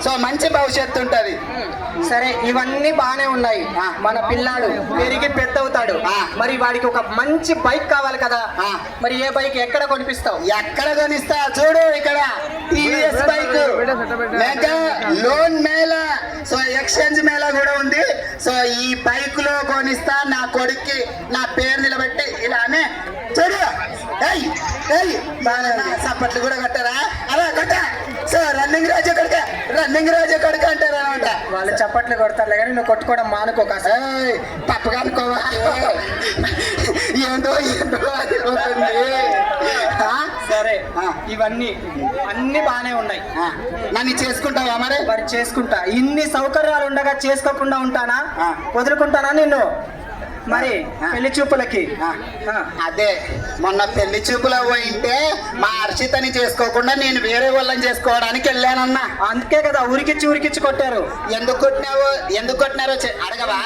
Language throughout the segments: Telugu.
సో మంచి భవిష్యత్తు ఉంటది. సరే, ఇవన్నీ బానే ఉన్నాయి. మన పిల్లాడు పెరిగి పెద్ద అవుతాడు, మరి వాడికి ఒక మంచి బైక్ కావాలి కదా. మరి ఏ బైక్ ఎక్కడ కొనిపిస్తావు? ఎక్కడ కొనిస్తా చూడు, ఇక్కడ TVS bike mega loan Mela, so exchange Mela కూడా ఉంది. సో ఈ బైక్ లో కొనిస్తా నా కొడుక్కి, నా పేరు నిలబెట్టి ఇలానే చూడు. సప్పట్లు కూడా కట్టారా? అలా కట్ట. సో రన్నింగ్ రాజు కొడుక, రన్నింగ్ రాజు కొడుక అంటారు అనమాట. వాళ్ళు చప్పట్లు కొడతారులే కానీ నువ్వు కొట్టుకోవడం మానుకో కాస్త. తప్పగా అనుకోవా, ఏంటో ఏంటో అది పోతుంది. సరే, ఇవన్నీ అన్ని బానే ఉన్నాయి. నన్ను చేసుకుంటావా? మరి చేసుకుంటా. ఇన్ని సౌకర్యాలు ఉండగా చేసుకోకుండా ఉంటానా? వదులుకుంటానా నిన్ను? మరి పెళ్లి చూపులకి అదే మొన్న పెళ్లి చూపులో పోయింటే మా హర్షితని చేసుకోకుండా నేను వేరే వాళ్ళని చేసుకోవడానికి వెళ్ళానన్నా. అందుకే కదా ఉరికిచ్చి కొట్టారు. ఎందుకు కొట్టినారో అడగవా?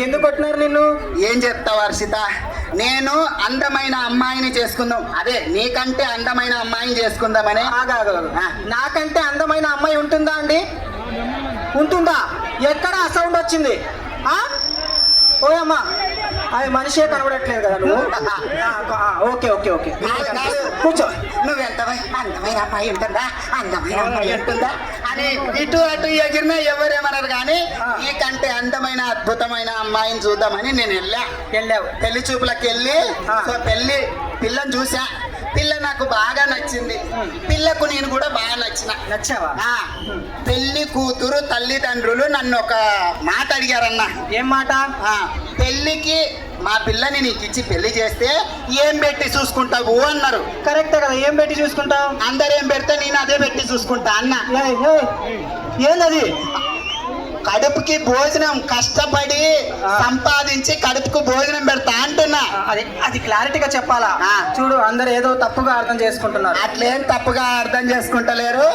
ఎందుకు కొట్టినారు నిన్ను? ఏం చెప్తావు హర్షిత? నేను అందమైన అమ్మాయిని చేసుకుందాం, అదే నీకంటే అందమైన అమ్మాయిని చేసుకుందామని. నాకంటే అందమైన అమ్మాయి ఉంటుందా అండి? ఉంటుందా? ఎక్కడ ఆ సౌండ్ వచ్చింది? ఓయమ్మా, అది మనిషే కనబడట్లేదు కదా నువ్వు. ఓకే ఓకే ఓకే, కూర్చో. నువ్వెంత అందమైన అమ్మాయి ఉంటుందా, అందమైన అమ్మాయి ఉంటుందా అని ఇటు అటు ఎగిరినా ఎవరేమన్నారు కానీ నీకంటే అందమైన అద్భుతమైన అమ్మాయిని చూద్దామని నేను వెళ్ళావు పెళ్లి చూపులకు వెళ్ళి. సో పిల్లని చూసా. పిల్ల నాకు బాగా నచ్చింది. పిల్లకు నేను కూడా బాగా నచ్చావా? పెళ్లి కూతురు తల్లిదండ్రులు నన్ను ఒక మాట అడిగారన్న. ఏం మాట? పెళ్లికి మా పిల్లని నీకు ఇచ్చి పెళ్లి చేస్తే ఏం పెట్టి చూసుకుంటావు అన్నారు. కరెక్టే కదా, ఏం పెట్టి చూసుకుంటావు? అందరు ఏం పెడితే నేను అదే పెట్టి చూసుకుంటా అన్న. ఏందది? కడుపుకి భోజనం కష్టపడి సంపాదించి కడుపుకు భోజనం పెడతా అంటున్నా. అది క్లారిటీగా చెప్పాలా? చూడు, అందరు ఏదో తప్పుగా అర్థం చేసుకుంటున్నారు. అట్లేం తప్పుగా అర్థం చేసుకుంటలేరు.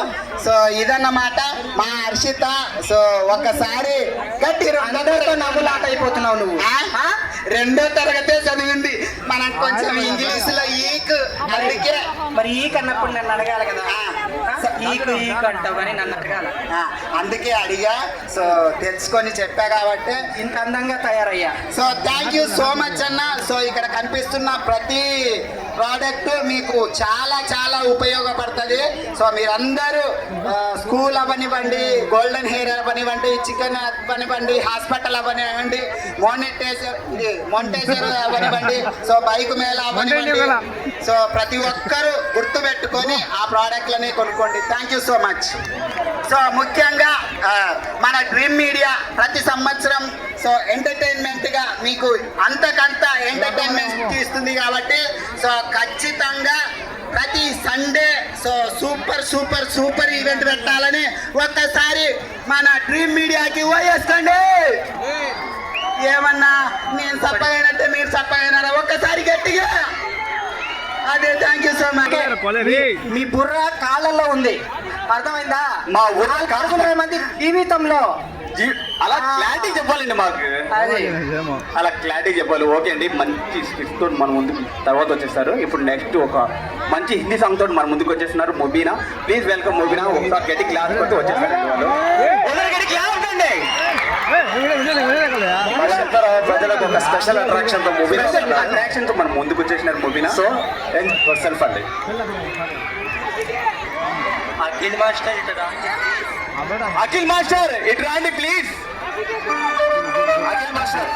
సో ఇదన్నమాట మా హర్షిత. సో ఒకసారి గట్టి నవ్వులాట అయిపోతున్నావు నువ్వు. 2వ తరగతే చదివింది. మనం కొంచెం ఇంగ్లీష్ లో ఈక్, అందుకే మరి ఈక్ అన్నప్పుడు నన్ను అడగాలి కదా. ఈక్ అంటావు కానీ నన్ను అడగాల, అందుకే అడిగా. సో తెలుసుకొని చెప్పా కాబట్టి ఇంత అందంగా తయారయ్యా. So thank you so much అన్న. సో ఇక్కడ కనిపిస్తున్న ప్రతి ప్రోడక్ట్ మీకు చాలా చాలా ఉపయోగపడుతుంది. సో మీరందరూ స్కూల్ అవనివ్వండి, గోల్డెన్ హెయిర్ అవనివ్వండి, చికెన్ అవనివ్వండి, హాస్పిటల్ అవనివ్వండి, మొంటేజర్ అవనివ్వండి, సో బైక్ మేళ అవనివ్వండి, సో ప్రతి ఒక్కరూ గుర్తు పెట్టుకొని ఆ ప్రోడక్ట్లని కొనుక్కోండి. Thank you so much. So ముఖ్యంగా మన డ్రీమ్ మీడియా ప్రతి సంవత్సరం సో ఎంటర్టైన్మెంట్ గా మీకు అంతకంత ఎంటర్టైన్మెంట్ ఇస్తుంది కాబట్టి సో ఖచ్చితంగా ప్రతి Sunday so super super super event పెట్టాలని ఒక్కసారి మన డ్రీమ్ మీడియాకి ఓయేసుకోండి. ఏమన్నా నేను సప్పగైనట్టే మీరు సప్పగైనారా? ఒక్కసారి గట్టిగా. అదే థ్యాంక్ యూ సో మచ్. మీ బుర్ర కాళ్ళల్లో ఉంది, అర్థమైందా? మా ఊరు మంది జీవితంలో అలా క్లారిటీ చెప్పాలండి మాకు, అలా క్లారిటీ చెప్పాలి. ఓకే అండి, మంచి స్కిట్ తోటి మన ముందుకు తర్వాత వచ్చేస్తారు. ఇప్పుడు నెక్స్ట్ ఒక మంచి హిందీ సాంగ్ తోటి మన ముందుకు వచ్చేస్తున్నారు మొబీనా. Please welcome Mobina. ఒకసారి గట్టి క్లాస్ కొట్టి వచ్చేస్తారండి వాళ్ళు. ప్రజలకు ఒక స్పెషల్ అట్రాక్షన్ తో మొబీనా అట్రాక్షన్ తో మనం ముందుకు వచ్చేసినారు మొబీనా. సో సెల్ఫ్ అండి. అఖిల్ మాస్టర్ ఇటు రండి ప్లీజ్. అఖిల్ మాస్టర్